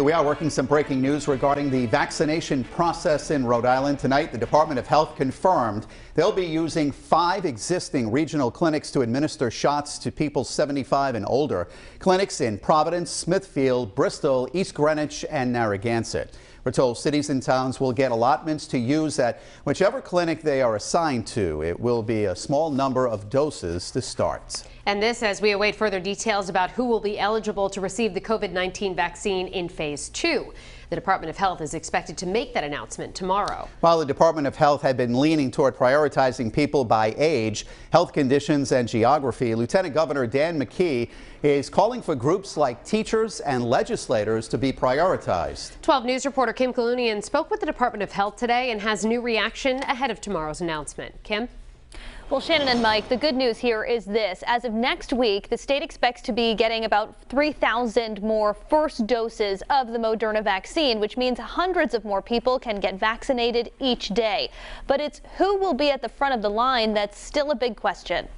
We are working some breaking news regarding the vaccination process in Rhode Island. Tonight, the Department of Health confirmed they'll be using 5 existing regional clinics to administer shots to people 75 and older. Clinics in Providence, Smithfield, Bristol, East Greenwich, and Narragansett. We're told cities and towns will get allotments to use at whichever clinic they are assigned to. It will be a small number of doses to start. And this as we await further details about who will be eligible to receive the COVID-19 vaccine in phase 2. The Department of Health is expected to make that announcement tomorrow. While the Department of Health had been leaning toward prioritizing people by age, health conditions, and geography, Lieutenant Governor Dan McKee is calling for groups like teachers and legislators to be prioritized. 12 News reporter Kim Kalunian spoke with the Department of Health today and has new reaction ahead of tomorrow's announcement. Kim? Well, Shannon and Mike, the good news here is this. As of next week, the state expects to be getting about 3,000 more first doses of the Moderna vaccine, which means hundreds of more people can get vaccinated each day. But it's who will be at the front of the line that's still a big question.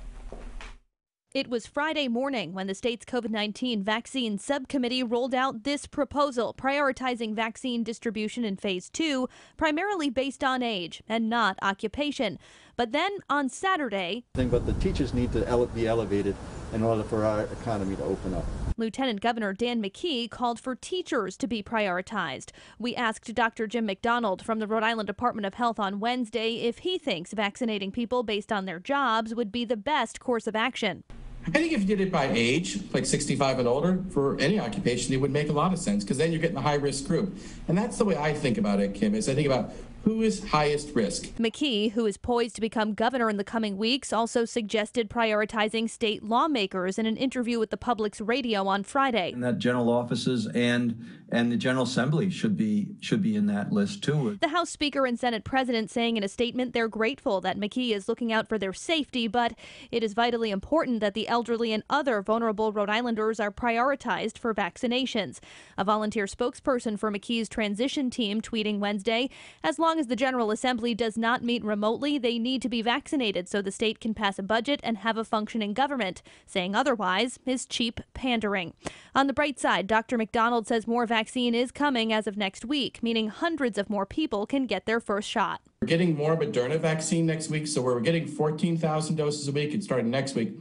It was Friday morning when the state's COVID-19 vaccine subcommittee rolled out this proposal, prioritizing vaccine distribution in phase 2, primarily based on age and not occupation. But then on Saturday, but the teachers need to be elevated in order for our economy to open up. Lieutenant Governor Dan McKee called for teachers to be prioritized. We asked Dr. Jim McDonald from the Rhode Island Department of Health on Wednesday if he thinks vaccinating people based on their jobs would be the best course of action. I think if you did it by age, like 65 and older, for any occupation, it would make a lot of sense because then you're getting the high-risk group. And that's the way I think about it, Kim, is I think about who is highest risk. McKee, who is poised to become governor in the coming weeks, also suggested prioritizing state lawmakers in an interview with the Public's radio on Friday. And that general offices and the General Assembly should be in that list too. The House Speaker and Senate President saying in a statement they're grateful that McKee is looking out for their safety, but it is vitally important that the elderly and other vulnerable Rhode Islanders are prioritized for vaccinations. A volunteer spokesperson for McKee's transition team tweeting Wednesday, as long as the General Assembly does not meet remotely, they need to be vaccinated so the state can pass a budget and have a functioning government. Saying otherwise is cheap pandering. On the bright side, Dr. McDonald says more vaccine is coming as of next week, meaning hundreds of more people can get their first shot. We're getting more Moderna vaccine next week, so we're getting 14,000 doses a week, and starting next week,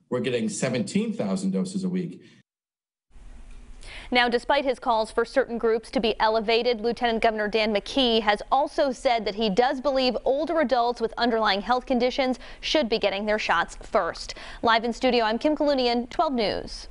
we're getting 17,000 doses a week. Now, despite his calls for certain groups to be elevated, Lieutenant Governor Dan McKee has also said that he does believe older adults with underlying health conditions should be getting their shots first. Live in studio, I'm Kim Kalunian, 12 News.